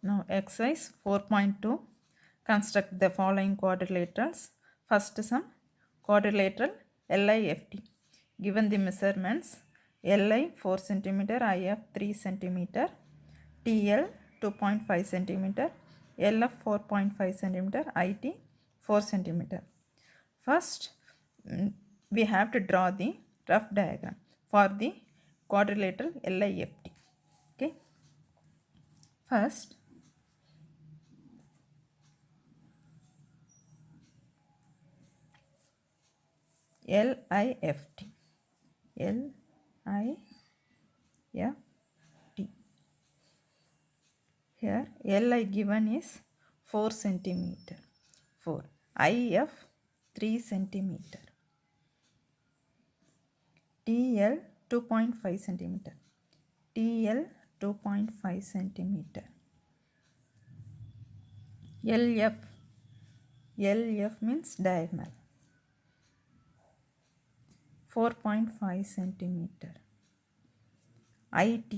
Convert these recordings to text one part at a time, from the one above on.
Now exercise 4.2, construct the following quadrilaterals. First sum, quadrilateral LIFT. Given the measurements, LI 4 cm, IF 3 cm, TL 2.5 cm, LF 4.5 cm, IT 4 cm. First, we have to draw the rough diagram for the quadrilateral LIFT. Okay. First, LIFT. LIFT. Here LI given is 4 centimeter. 4. IF 3 centimeter. TL 2.5 centimeter. TL 2.5 centimeter. LF means diagonal. 4.5 centimeter. IT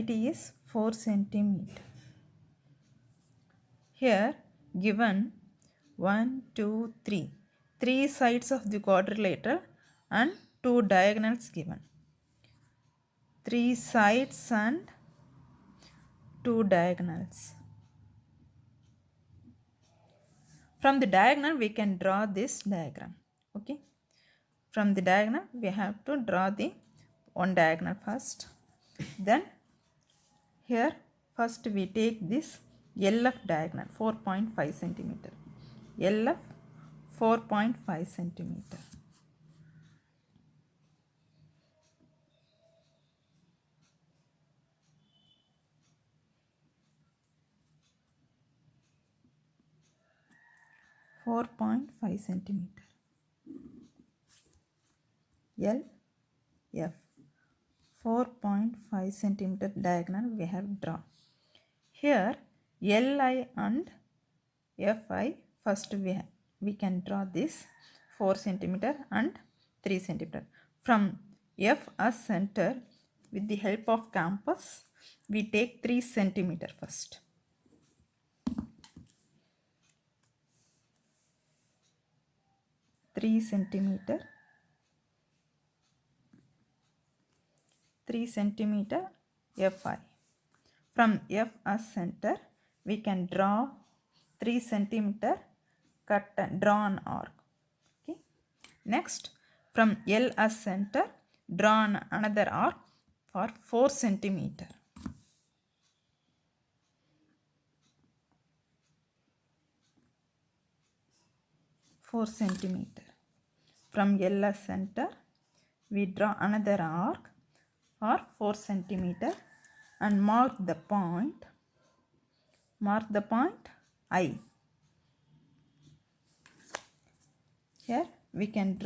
is 4 centimeter. Here given 1, 2, 3. 3 sides of the quadrilateral and 2 diagonals given. 3 sides and 2 diagonals. From the diagonal we can draw this diagram. Okay. From the diagonal we have to draw the one diagonal first. Then here first we take this LF diagonal 4.5 centimeter. LF 4.5 centimeter. centimeter. LF 4.5 centimeter diagonal we have drawn. Here LI and FI first we can draw this 4 centimeter and 3 centimeter. From F as center, with the help of compass we take 3 centimeter first. 3 centimeter. 3 centimeter FI. From F as center we can draw 3 centimeter cut and draw an arc. Okay. Next, from L as center, draw another arc for 4 centimeter. 4 centimeter. From L as center, we draw another arc for 4 centimeter and mark the point. Mark the point I. Here we can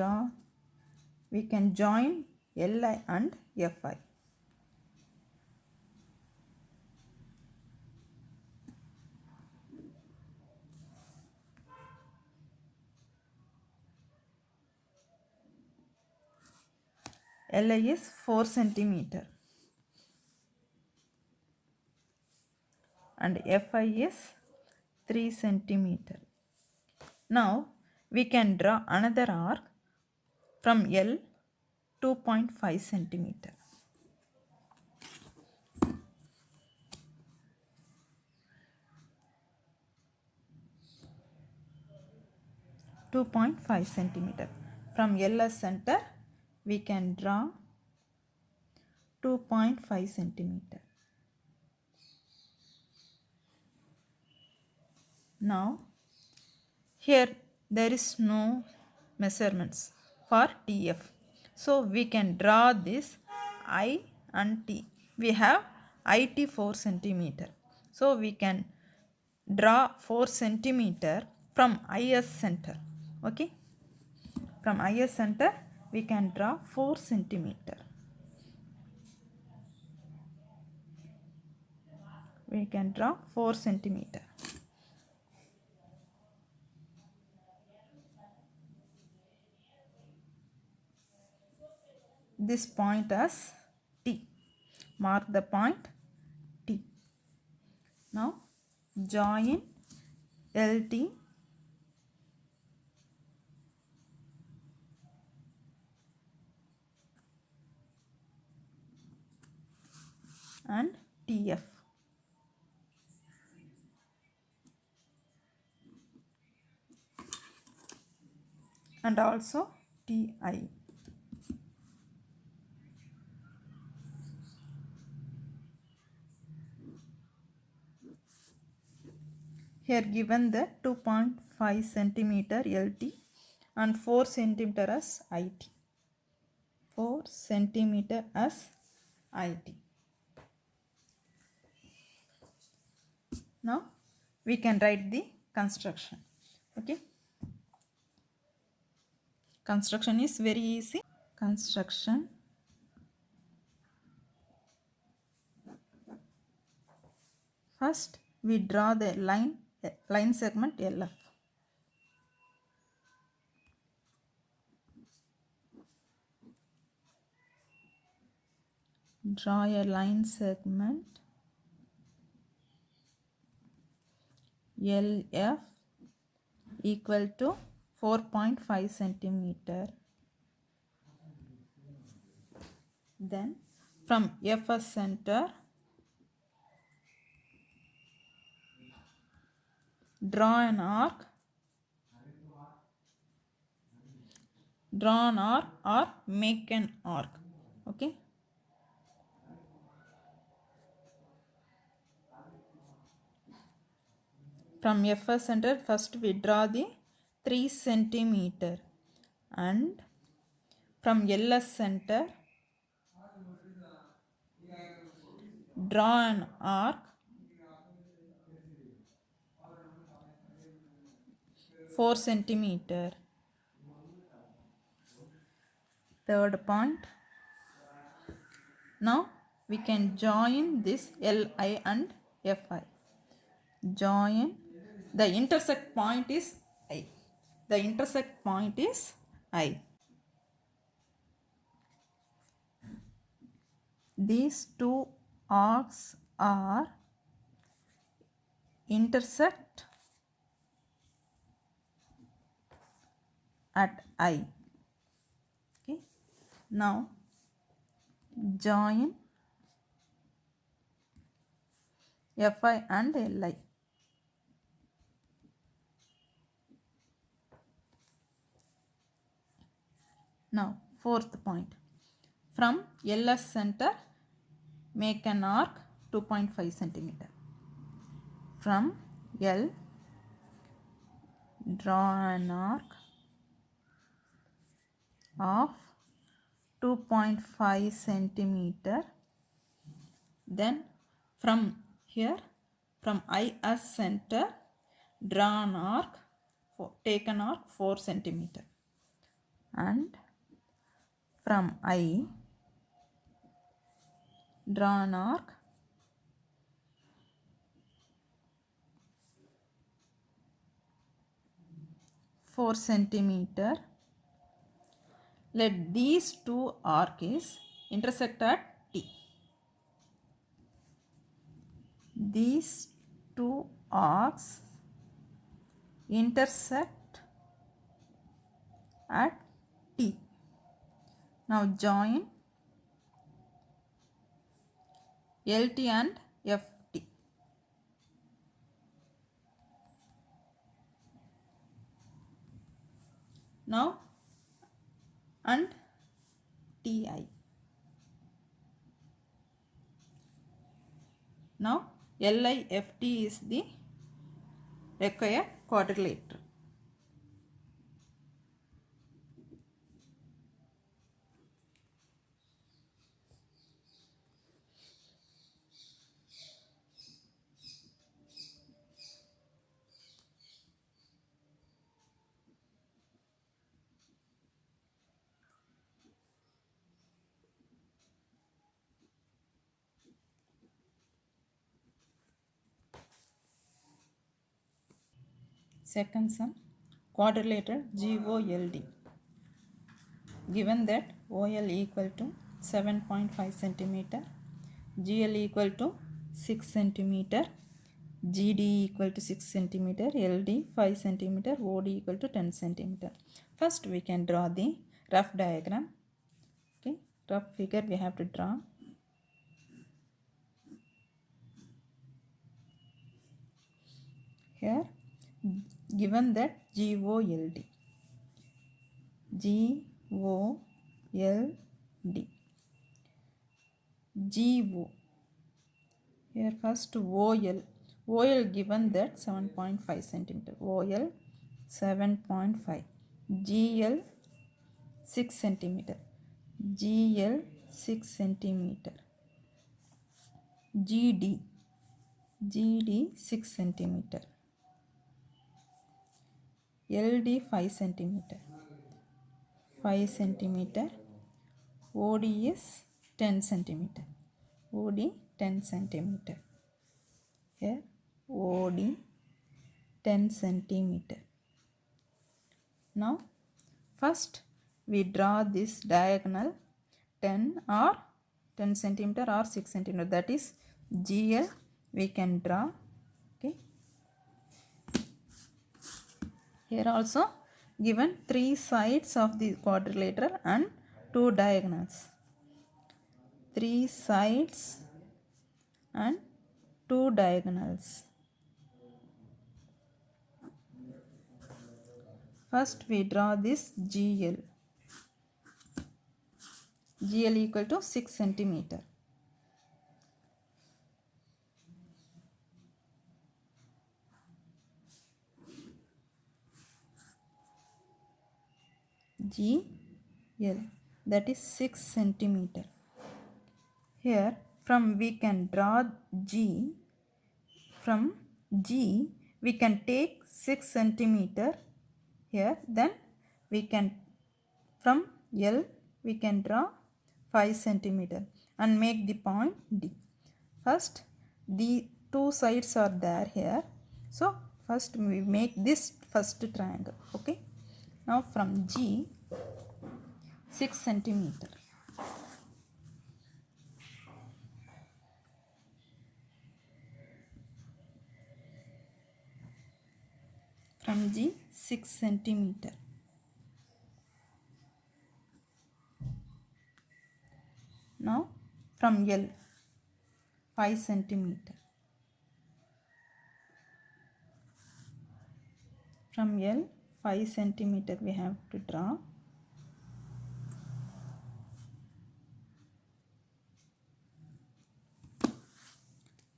join LI and FI. LI is 4 centimeter and FI is 3 centimeter. Now we can draw another arc from L 2.5 centimeter. 2.5 centimeter. From L as center we can draw 2.5 centimeter. Now here there is no measurements for TF. So we can draw this I and T. We have IT 4 centimeter. So we can draw 4 centimeter from IS center. Okay. From IS center we can draw 4 centimeter. We can draw 4 centimeter. this point as T. Mark the point T. Now join LT and TF. And also TI. Here given the 2.5 centimeter LT and 4 centimeter as IT. 4 centimeter as IT. Now we can write the construction. Okay. Construction is very easy. Construction. First we draw the line segment LF. Draw a line segment LF equal to 4.5 centimeter. Then from FS center draw an arc or make an arc. Okay. From FS center first we draw the 3 centimeter and from LS center draw an arc 4 centimeter. Third point. Now we can join this LI and FI. Join. The intersect point is I. The intersect point is I. These two arcs are intersect at I. Okay. Now join FI and LI. Now fourth point. From LS center make an arc 2.5 centimeter. From L draw an arc of 2.5 centimeter. Then from here, from IS center, draw an arc, take an arc 4 centimeter. And from I, draw an arc 4 centimeter. Let these two arcs intersect at T. These two arcs intersect at T. Now join LT and FT. Now and TI. Now LIFT is the required quadrilateral. Second sum, quadrilateral GOLD. Given that OL equal to 7.5 centimeter, GL equal to 6 centimeter, GD equal to 6 centimeter, LD 5 centimeter, OD equal to 10 centimeter. First we can draw the rough diagram. Okay, rough figure we have to draw. Here given that GOLD, GOLD, GO. Here first OL given that 7.5 centimeter, OL 7.5, GL 6 centimeter, GL 6 centimeter, GD 6 centimeter, LD 5 centimeter, 5 centimeter, OD is 10 centimeter, OD 10 centimeter. Here OD 10 centimeter. Now first we draw this diagonal 10 or 10 centimeter or 6 centimeter, that is GL we can draw. Okay, here also given 3 sides of the quadrilateral and 2 diagonals, 3 sides and 2 diagonals. First we draw this GL. GL equal to 6 centimeter. GL, that is 6 centimeter. Here from we can draw G. From G we can take 6 centimeter here, then we can from L we can draw 5 centimeter and make the point D. First the two sides are there here, so first we make this first triangle. Okay, now from G 6 centimeter, from G 6 centimeter. Now from L 5 centimeter. From L 5 centimeter we have to draw.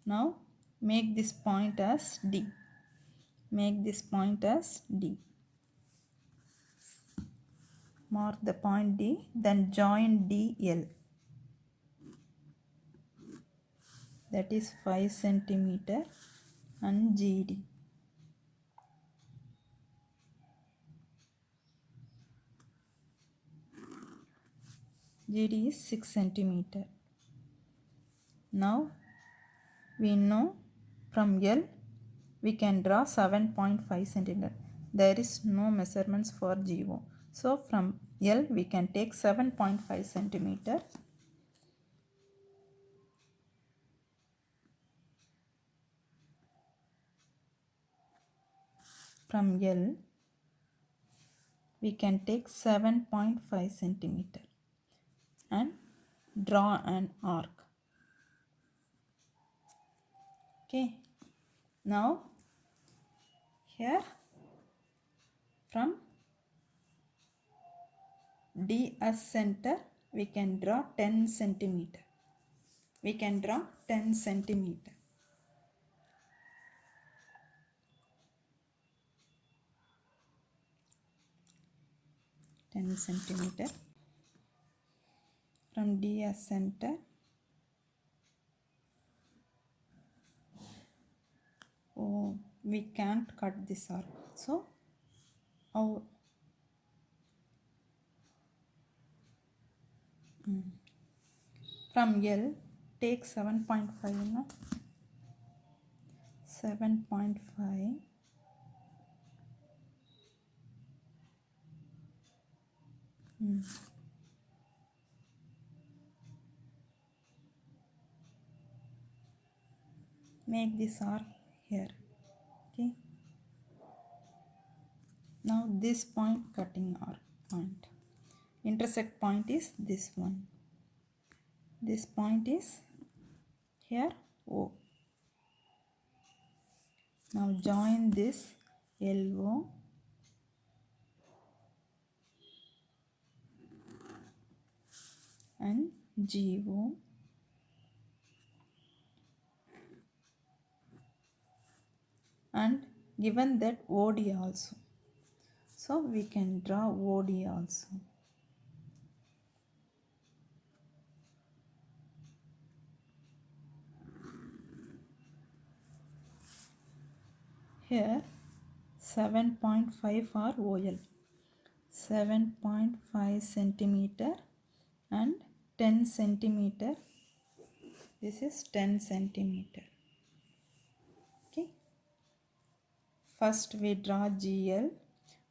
Now make this point as D. Make this point as D. Mark the point D, then join DL. That is 5 centimeter and GD. GD is 6 centimeter. Now we know from L we can draw 7.5 centimeter. There is no measurements for GO. So from L we can take 7.5 centimeter. From L we can take 7.5 centimeter and draw an arc. Okay, now here from D as center we can draw 10 centimeter. We can draw 10 centimeter. From D as center, oh, we can't cut this arc, so from L take 7.5, no? 7.5 . make this arc here. Okay. Now this point cutting arc point. Intersect point is this one. This point is here O. Now join this LO and GO and given that OD also. So we can draw OD also. Here 7.5 for OL. 7.5 centimeter and 10 centimeter. This is 10 centimeter. Okay. First we draw GL.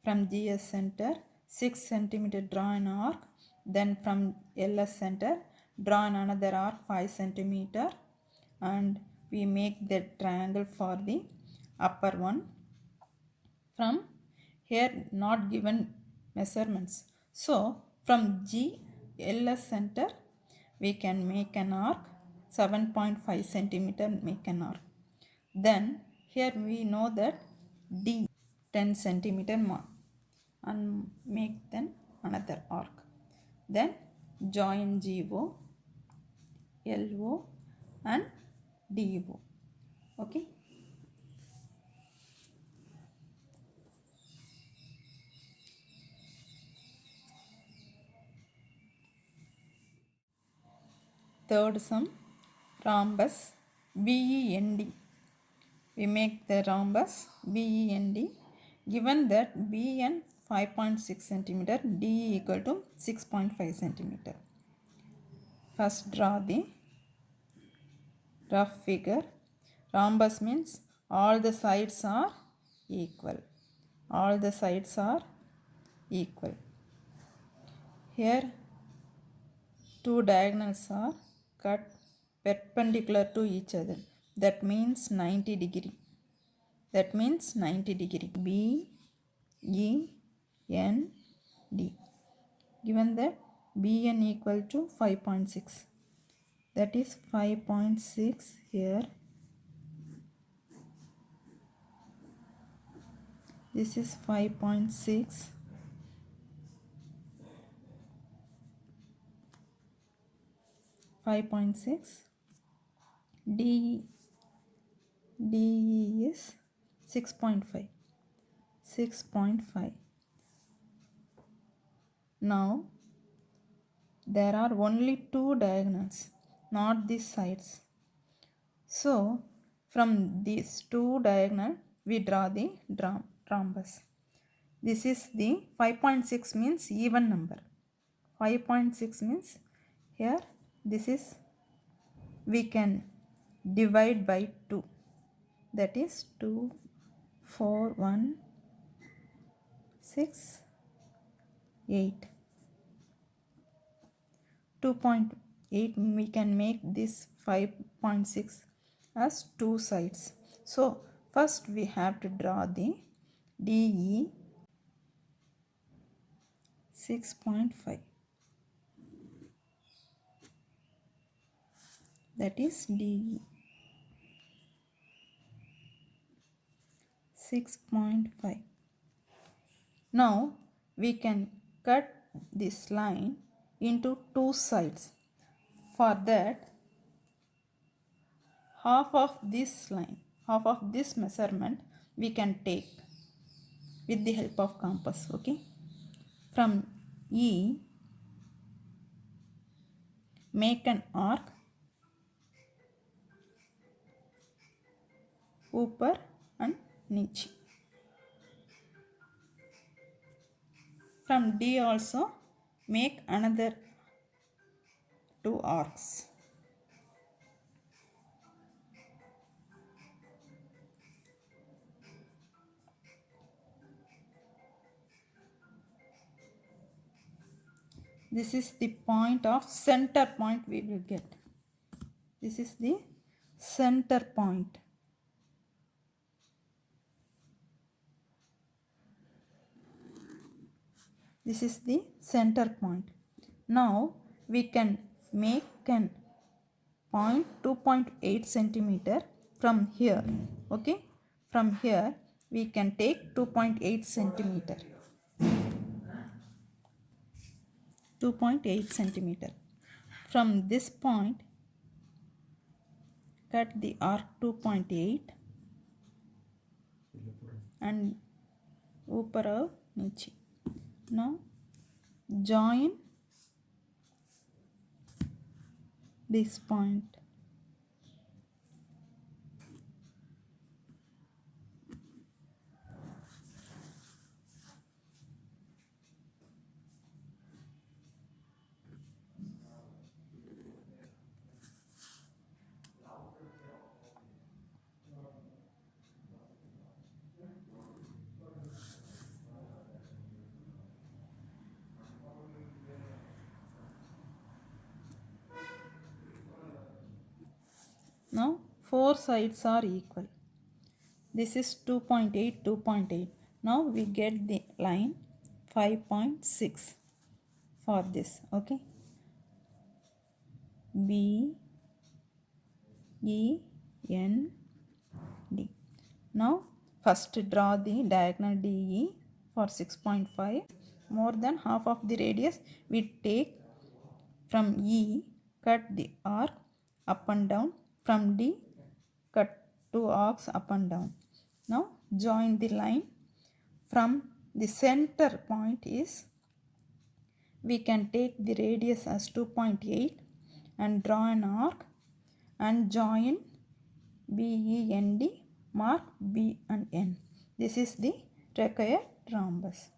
From GS center 6 centimeter draw an arc. Then from LS center draw another arc 5 centimeter and we make the triangle for the upper one. From here not given measurements. So from GLS center we can make an arc 7.5 centimeter, make an arc. Then here we know that D 10 centimeter mark and make then another arc. Then join GO, LO and DO. Okay. Third sum, rhombus BEND. We make the rhombus BEND given that BN 5.6 centimeter, D equal to 6.5 centimeter. First draw the rough figure. Rhombus means all the sides are equal. All the sides are equal. Here two diagonals are cut perpendicular to each other. That means 90 degree. That means 90 degree. B, E, N, D. Given that BN equal to 5.6. That is 5.6 here. This is 5.6. 5.6. DE is 6.5. 6.5. Now there are only two diagonals, not these sides. So from these two diagonal we draw the rhombus. This is the 5.6 means even number. 5.6 means here this is we can divide by 2. That is 2, 4, 1, 6, 8. 2.8 we can make this 5.6 as two sides. So first we have to draw the DE 6.5. That is DE 6.5. Now we can cut this line into two sides. For that, half of this line, half of this measurement we can take with the help of compass. Okay. From E, make an arc ऊपर and नीचे. From D also make another two arcs. This is the point of center point we will get. This is the center point. This is the center point. Now we can make an point 2.8 centimeter from here. Okay, from here we can take 2.8 centimeter. 2.8 centimeter. From this point, cut the arc 2.8 and ऊपर और नीचे. Now join this point. Now four sides are equal. This is 2.8, 2.8. Now we get the line 5.6 for this. Okay. B E N D. Now first draw the diagonal DE for 6.5. More than half of the radius we take from E, cut the arc up and down. From D, cut two arcs up and down. Now join the line. From the center point is, we can take the radius as 2.8 and draw an arc and join BE and D, mark B and N. This is the required rhombus.